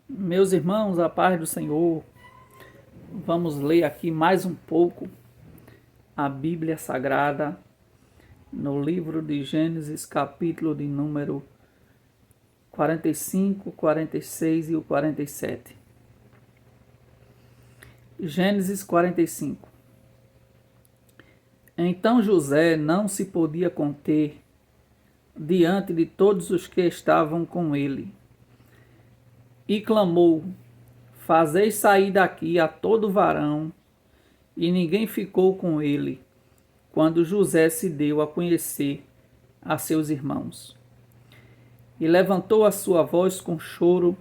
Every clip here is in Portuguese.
Meus irmãos, a paz do Senhor, vamos ler aqui mais um pouco a Bíblia Sagrada no livro de Gênesis, capítulo de número 45, 46 e o 47. Gênesis 45. Então José não se podia conter diante de todos os que estavam com ele, e clamou: Fazei sair daqui a todo varão. E ninguém ficou com ele, quando José se deu a conhecer a seus irmãos. E levantou a sua voz com choro,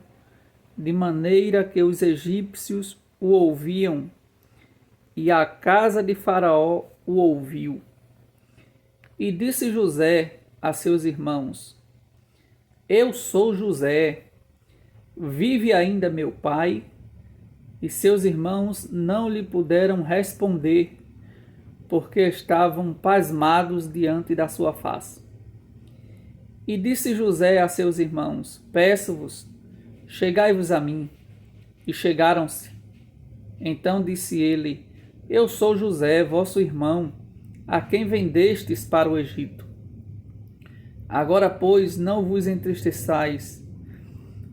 de maneira que os egípcios o ouviam, e a casa de Faraó o ouviu. E disse José a seus irmãos: Eu sou José, vive ainda meu pai? E seus irmãos não lhe puderam responder, porque estavam pasmados diante da sua face. E disse José a seus irmãos: Peço-vos, chegai-vos a mim. E chegaram-se. Então disse ele: Eu sou José, vosso irmão, a quem vendestes para o Egito. Agora, pois, não vos entristeçais,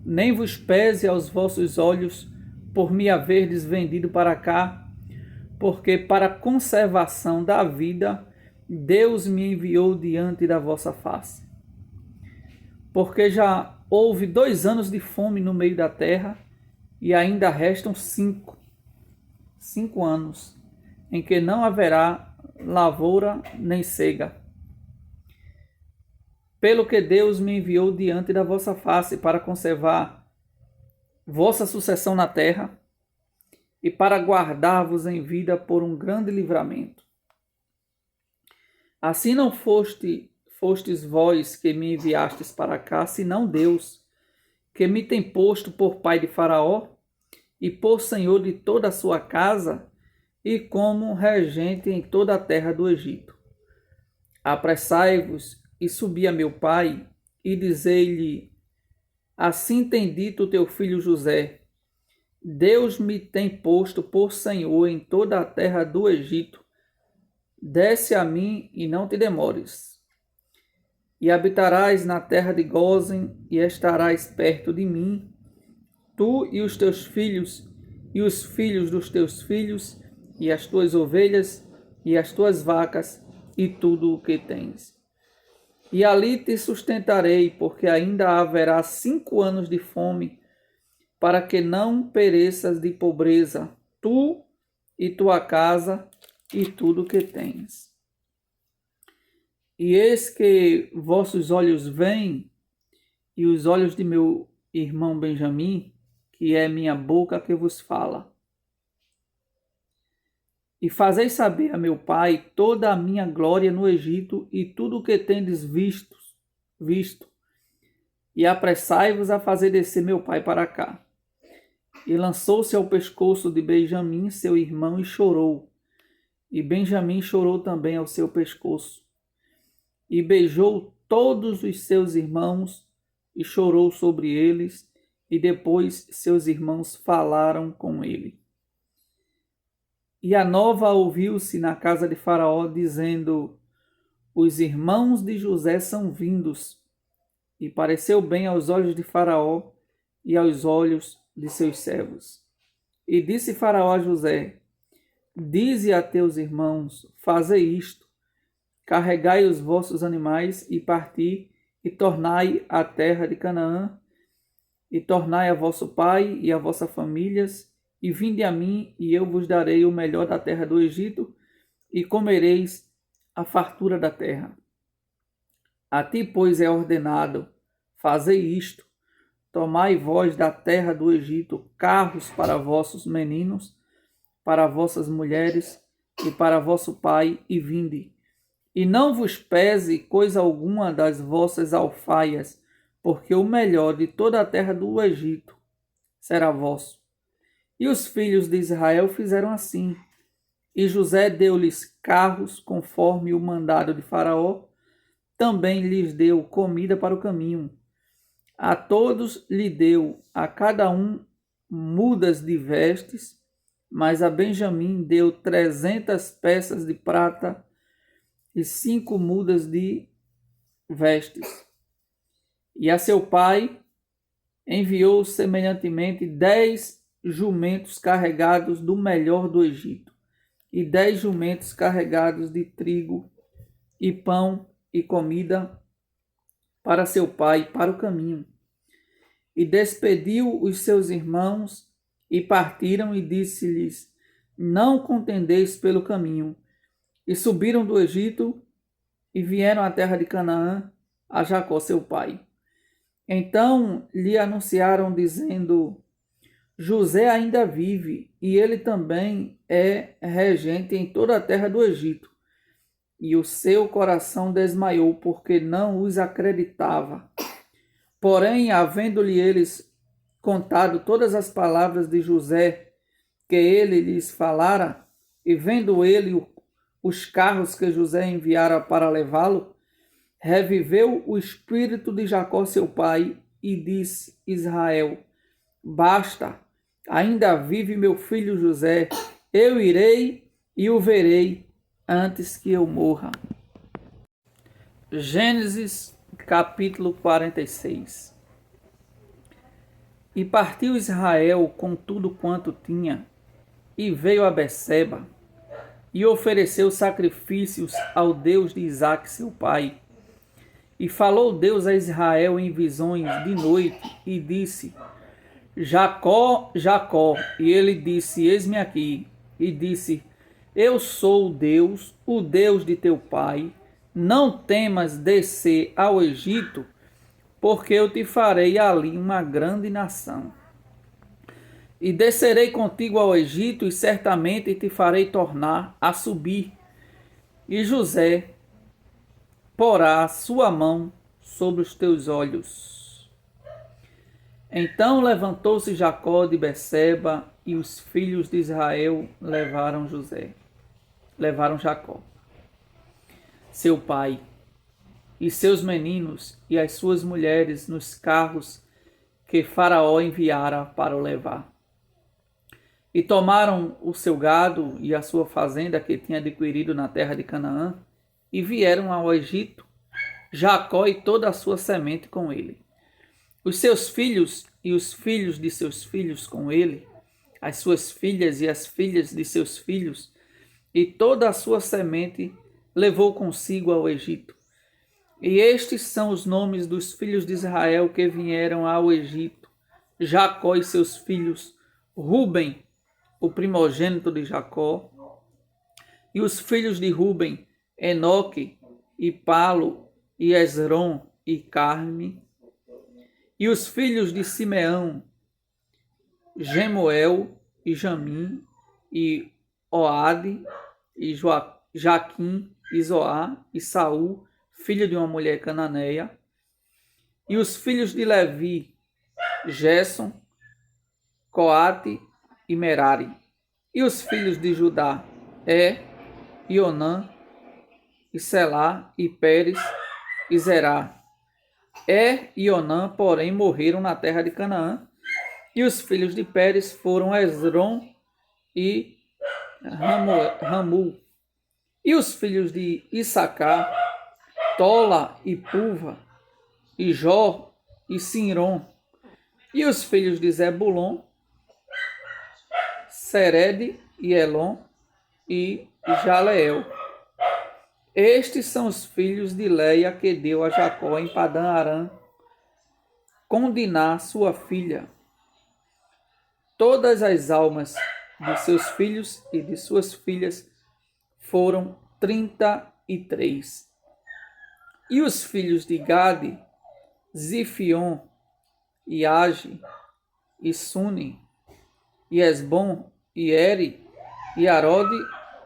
nem vos pese aos vossos olhos por me haverdes vendido para cá, porque para a conservação da vida Deus me enviou diante da vossa face. Porque já houve 2 anos de fome no meio da terra, e ainda restam 5 anos, em que não haverá lavoura nem cega. Pelo que Deus me enviou diante da vossa face para conservar vossa sucessão na terra, e para guardar-vos em vida por um grande livramento. Assim não fostes vós que me enviastes para cá, senão Deus, que me tem posto por pai de Faraó, e por senhor de toda a sua casa, e como regente em toda a terra do Egito. Apressai-vos e subi a meu pai, e dizei-lhe: Assim tem dito teu filho José: Deus me tem posto por senhor em toda a terra do Egito. Desce a mim e não te demores. E habitarás na terra de Gósen, e estarás perto de mim, tu e os teus filhos, e os filhos dos teus filhos, e as tuas ovelhas, e as tuas vacas, e tudo o que tens. E ali te sustentarei, porque ainda haverá 5 anos de fome, para que não pereças de pobreza, tu e tua casa, e tudo o que tens. E eis que vossos olhos veem, e os olhos de meu irmão Benjamim, que é minha boca que vos fala. E fazeis saber a meu pai toda a minha glória no Egito e tudo o que tendes visto. E apressai-vos a fazer descer meu pai para cá. E lançou-se ao pescoço de Benjamim, seu irmão, e chorou. E Benjamim chorou também ao seu pescoço. E beijou todos os seus irmãos, e chorou sobre eles, e depois seus irmãos falaram com ele. E a nova ouviu-se na casa de Faraó, dizendo: Os irmãos de José são vindos. E pareceu bem aos olhos de Faraó e aos olhos de seus servos. E disse Faraó a José: Dize a teus irmãos: Fazei isto, carregai os vossos animais e parti, e tornai a terra de Canaã, e tornai a vosso pai e a vossas famílias, e vinde a mim, e eu vos darei o melhor da terra do Egito, e comereis a fartura da terra. A ti, pois, é ordenado: fazei isto, tomai vós da terra do Egito carros para vossos meninos, para vossas mulheres e para vosso pai, e vinde. E não vos pese coisa alguma das vossas alfaias, porque o melhor de toda a terra do Egito será vosso. E os filhos de Israel fizeram assim. E José deu-lhes carros conforme o mandado de Faraó, também lhes deu comida para o caminho. A todos lhe deu, a cada um, mudas de vestes, mas a Benjamim deu 300 peças de prata e 5 mudas de vestes. E a seu pai enviou semelhantemente 10 jumentos carregados do melhor do Egito, e 10 jumentos carregados de trigo e pão e comida para seu pai para o caminho. E despediu os seus irmãos e partiram, e disse-lhes: não contendeis pelo caminho. E subiram do Egito e vieram à terra de Canaã, a Jacó seu pai. Então lhe anunciaram, dizendo: José ainda vive, e ele também é regente em toda a terra do Egito. E o seu coração desmaiou, porque não os acreditava. Porém, havendo-lhe eles contado todas as palavras de José que ele lhes falara, e vendo ele os carros que José enviara para levá-lo, reviveu o espírito de Jacó seu pai, e disse Israel: basta, ainda vive meu filho José, eu irei e o verei antes que eu morra. Gênesis capítulo 46. E partiu Israel com tudo quanto tinha, e veio a Berseba, e ofereceu sacrifícios ao Deus de Isaque seu pai. E falou Deus a Israel em visões de noite, e disse: Jacó, Jacó. E ele disse: eis-me aqui. E disse: eu sou Deus, o Deus de teu pai. Não temas descer ao Egito, porque eu te farei ali uma grande nação. E descerei contigo ao Egito, e certamente te farei tornar a subir. E José porá a sua mão sobre os teus olhos. Então levantou-se Jacó de Berseba, e os filhos de Israel levaram Jacó, seu pai, e seus meninos e as suas mulheres nos carros que Faraó enviara para o levar. E tomaram o seu gado e a sua fazenda que tinha adquirido na terra de Canaã, e vieram ao Egito, Jacó e toda a sua semente com ele. Os seus filhos e os filhos de seus filhos com ele, as suas filhas e as filhas de seus filhos, e toda a sua semente levou consigo ao Egito. E estes são os nomes dos filhos de Israel que vieram ao Egito: Jacó e seus filhos, Ruben, o primogênito de Jacó, e os filhos de Ruben, Enoque, e Palo, e Esrom, e Carme, e os filhos de Simeão, Gemuel, e Jamim, e Oade, e Jaquim, e Zoá, e Saul, filho de uma mulher cananeia, e os filhos de Levi, Gerson, Coate e Merari, e os filhos de Judá, e Onã, e Selá, e Pérez, e Zerá. E Onã, porém, morreram na terra de Canaã, e os filhos de Pérez foram Esrom e Ramul. E os filhos de Issacar, Tola e Puva, e Jó e Sinrom. E os filhos de Zebulon, Sered e Elon e Jaleel. Estes são os filhos de Leia que deu a Jacó em Padã-Arã, com Diná, sua filha. Todas as almas de seus filhos e de suas filhas foram 33. E os filhos de Gade, Zifion, e Age, e Suni, e Esbom, e Eri, e Arode,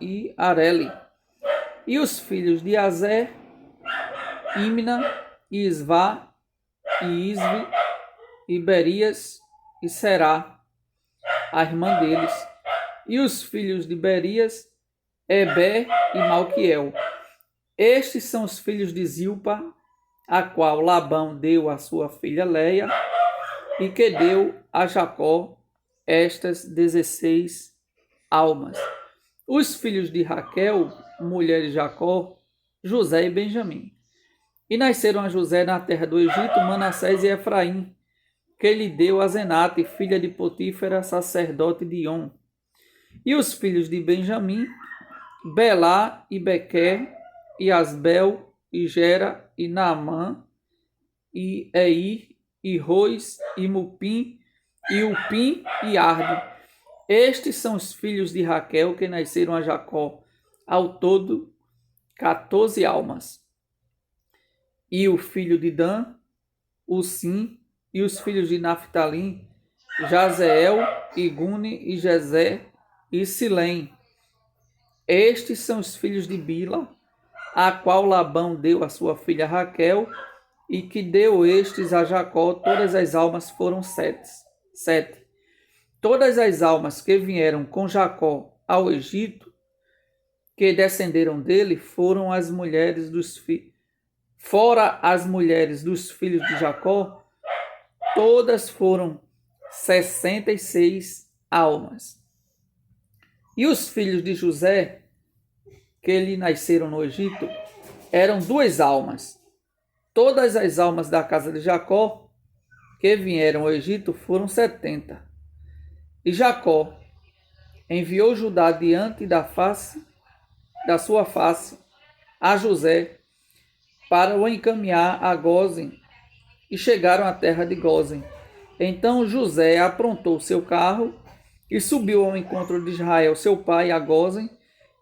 e Areli. E os filhos de Azer, Imna, e Isvá, e Isvi, e Berias, e Será, a irmã deles. E os filhos de Berias, Eber e Malquiel. Estes são os filhos de Zilpa, a qual Labão deu à sua filha Leia, e que deu a Jacó estas 16 almas. Os filhos de Raquel, mulher de Jacó, José e Benjamim. E nasceram a José na terra do Egito Manassés e Efraim, que lhe deu a Zenate, filha de Potífera, sacerdote de On. E os filhos de Benjamim, Belá e Bequer, e Asbel, e Gera, e Naamã, e Eir, e Rois, e Mupim, e Upim, e Arde. Estes são os filhos de Raquel que nasceram a Jacó, ao todo 14 almas. E o filho de Dan, Usim, e os filhos de Naphtali, Jazeel, e Guni, e Jezé, e Silém. Estes são os filhos de Bila, a qual Labão deu a sua filha Raquel, e que deu estes a Jacó. Todas as almas foram 7. Todas as almas que vieram com Jacó ao Egito, que descenderam dele, foram as mulheres dos filhos. Fora as mulheres dos filhos de Jacó, todas foram 66 almas. E os filhos de José, que lhe nasceram no Egito, eram 2 almas. Todas as almas da casa de Jacó, que vieram ao Egito, foram 70. E Jacó enviou Judá diante da sua face a José, para o encaminhar a Gósen, e chegaram à terra de Gósen. Então José aprontou seu carro e subiu ao encontro de Israel, seu pai, a Gósen,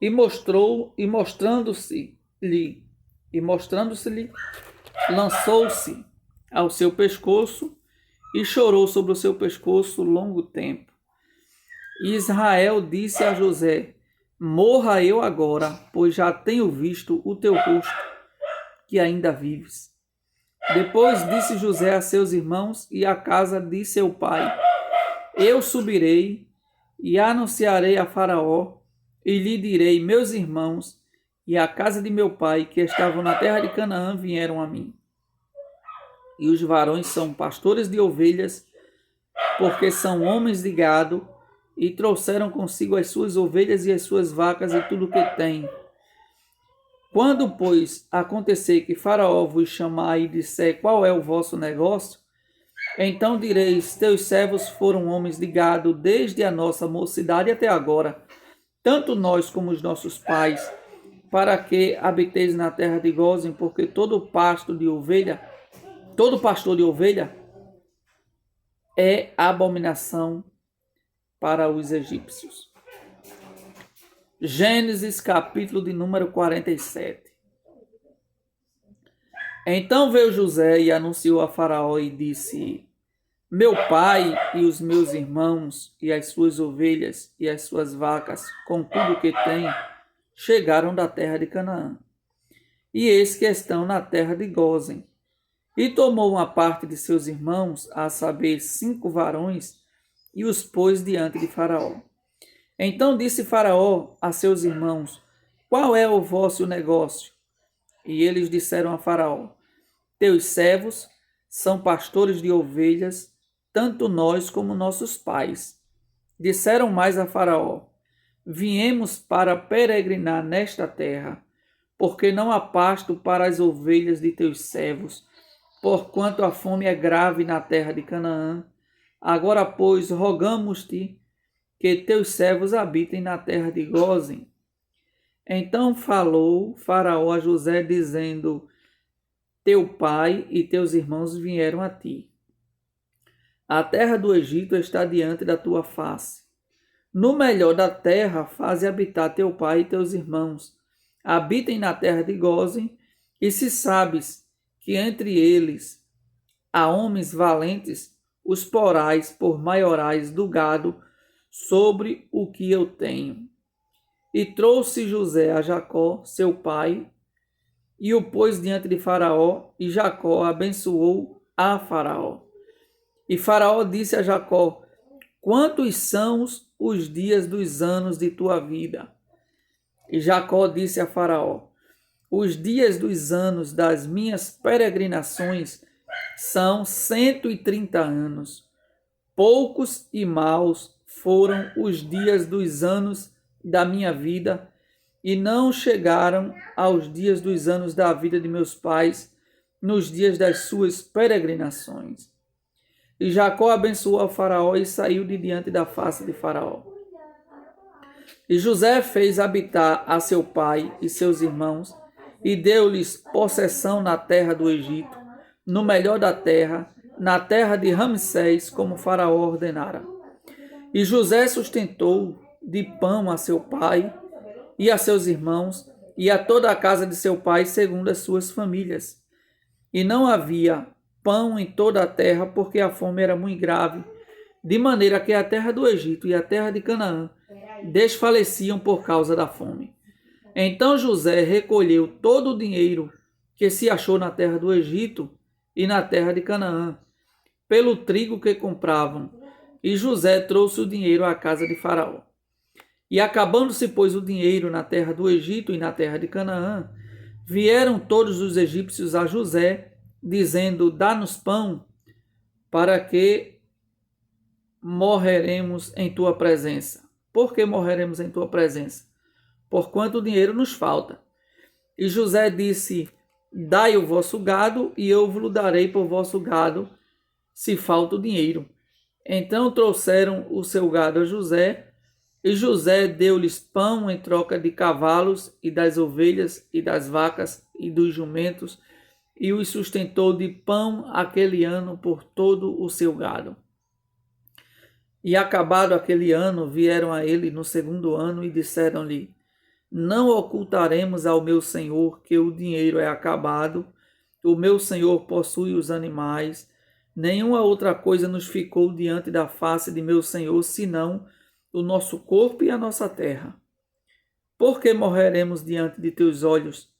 e mostrando-se-lhe, lançou-se ao seu pescoço e chorou sobre o seu pescoço longo tempo. E Israel disse a José: morra eu agora, pois já tenho visto o teu rosto, que ainda vives. Depois disse José a seus irmãos e à casa de seu pai: eu subirei e anunciarei a Faraó, e lhe direi: meus irmãos e a casa de meu pai, que estavam na terra de Canaã, vieram a mim. E os varões são pastores de ovelhas, porque são homens de gado, e trouxeram consigo as suas ovelhas e as suas vacas e tudo o que têm. Quando, pois, acontecer que Faraó vos chamar e disser: qual é o vosso negócio? Então direis: teus servos foram homens de gado desde a nossa mocidade até agora, tanto nós como os nossos pais, para que habiteis na terra de Gósen, porque todo pastor de ovelha é abominação para os egípcios. Gênesis, capítulo de número 47. Então veio José e anunciou a Faraó e disse: meu pai e os meus irmãos e as suas ovelhas e as suas vacas, com tudo o que têm, chegaram da terra de Canaã. E eis que estão na terra de Gósen. E tomou uma parte de seus irmãos, a saber, 5 varões, e os pôs diante de Faraó. Então disse Faraó a seus irmãos: qual é o vosso negócio? E eles disseram a Faraó: teus servos são pastores de ovelhas, tanto nós como nossos pais. Disseram mais a Faraó: viemos para peregrinar nesta terra, porque não há pasto para as ovelhas de teus servos, porquanto a fome é grave na terra de Canaã. Agora, pois, rogamos-te que teus servos habitem na terra de Gósen. Então falou Faraó a José, dizendo: teu pai e teus irmãos vieram a ti. A terra do Egito está diante da tua face. No melhor da terra, faze habitar teu pai e teus irmãos. Habitem na terra de Gósen, e se sabes que entre eles há homens valentes, os porás por maiorais do gado sobre o que eu tenho. E trouxe José a Jacó, seu pai, e o pôs diante de Faraó, e Jacó abençoou a Faraó. E Faraó disse a Jacó: quantos são os dias dos anos de tua vida? E Jacó disse a Faraó: os dias dos anos das minhas peregrinações são 130 anos. Poucos e maus foram os dias dos anos da minha vida, e não chegaram aos dias dos anos da vida de meus pais, nos dias das suas peregrinações. E Jacó abençoou a Faraó e saiu de diante da face de Faraó. E José fez habitar a seu pai e seus irmãos, e deu-lhes possessão na terra do Egito, no melhor da terra, na terra de Ramsés, como Faraó ordenara. E José sustentou de pão a seu pai e a seus irmãos, e a toda a casa de seu pai, segundo as suas famílias. E não havia pão em toda a terra, porque a fome era muito grave, de maneira que a terra do Egito e a terra de Canaã desfaleciam por causa da fome. Então José recolheu todo o dinheiro que se achou na terra do Egito e na terra de Canaã, pelo trigo que compravam, e José trouxe o dinheiro à casa de Faraó. E acabando-se, pois, o dinheiro na terra do Egito e na terra de Canaã, vieram todos os egípcios a José, dizendo: dá-nos pão, para que morreremos em tua presença. Por que morreremos em tua presença? Porquanto o dinheiro nos falta. E José disse: dai o vosso gado, e eu vos darei por vosso gado, se falta o dinheiro. Então trouxeram o seu gado a José, e José deu-lhes pão em troca de cavalos, e das ovelhas, e das vacas, e dos jumentos, e os sustentou de pão aquele ano por todo o seu gado. E acabado aquele ano, vieram a ele no segundo ano, e disseram-lhe: não ocultaremos ao meu senhor que o dinheiro é acabado, o meu senhor possui os animais, nenhuma outra coisa nos ficou diante da face de meu senhor, senão o nosso corpo e a nossa terra. Por que morreremos diante de teus olhos,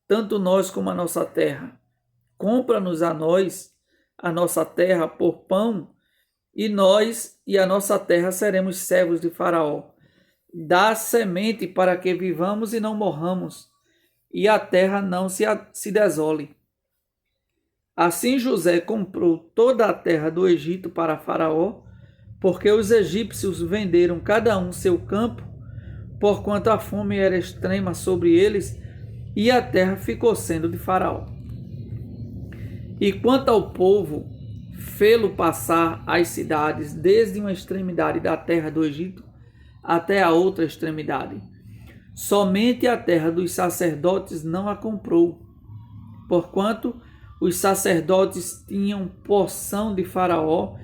tanto nós como a nossa terra? Compra-nos a nós a nossa terra por pão, e nós e a nossa terra seremos servos de Faraó. Dá semente para que vivamos e não morramos, e a terra não se desole. Assim José comprou toda a terra do Egito para Faraó, porque os egípcios venderam cada um seu campo, porquanto a fome era extrema sobre eles, e a terra ficou sendo de Faraó. E quanto ao povo, fê-lo passar as cidades desde uma extremidade da terra do Egito até a outra extremidade. Somente a terra dos sacerdotes não a comprou, porquanto os sacerdotes tinham porção de Faraó,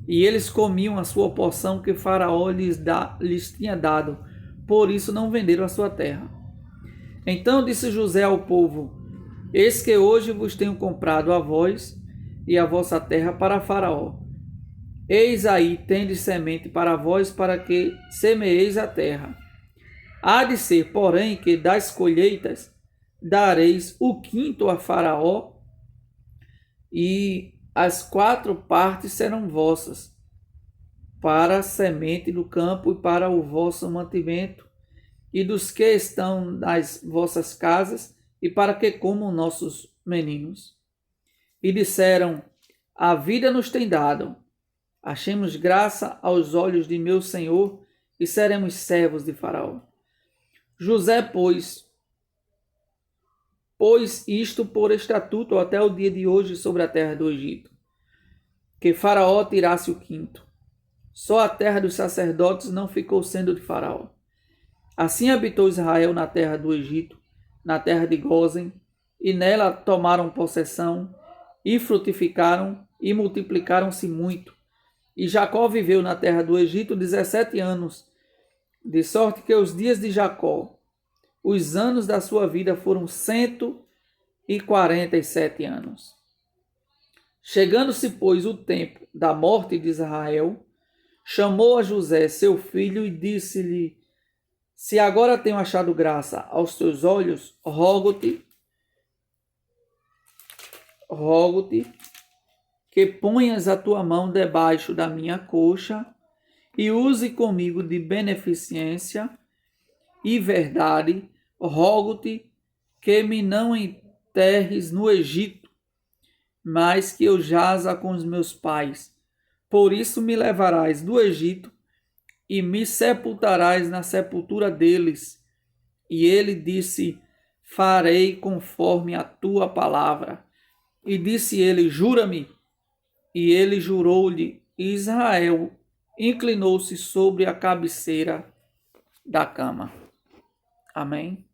e eles comiam a sua porção que Faraó lhes tinha dado, por isso não venderam a sua terra. Então disse José ao povo: eis que hoje vos tenho comprado a vós e a vossa terra para Faraó. Eis aí tendes semente para vós, para que semeeis a terra. Há de ser, porém, que das colheitas dareis o quinto a Faraó, e as 4 partes serão vossas, para a semente do campo e para o vosso mantimento, e dos que estão nas vossas casas, e para que comam nossos meninos. E disseram: a vida nos tem dado, achemos graça aos olhos de meu senhor, e seremos servos de Faraó. José, pôs isto por estatuto até o dia de hoje sobre a terra do Egito, que Faraó tirasse o quinto. Só a terra dos sacerdotes não ficou sendo de Faraó. Assim habitou Israel na terra do Egito, na terra de Gósen, e nela tomaram possessão, e frutificaram, e multiplicaram-se muito. E Jacó viveu na terra do Egito 17 anos, de sorte que os dias de Jacó, os anos da sua vida, foram 147 anos. Chegando-se, pois, o tempo da morte de Israel, chamou a José, seu filho, e disse-lhe: se agora tenho achado graça aos teus olhos, rogo-te que ponhas a tua mão debaixo da minha coxa e use comigo de beneficência e verdade. Rogo-te que me não enterres no Egito, mas que eu jaza com os meus pais. Por isso me levarás do Egito e me sepultarás na sepultura deles. E ele disse: farei conforme a tua palavra. E disse ele: jura-me. E ele jurou-lhe. E Israel inclinou-se sobre a cabeceira da cama. Amém.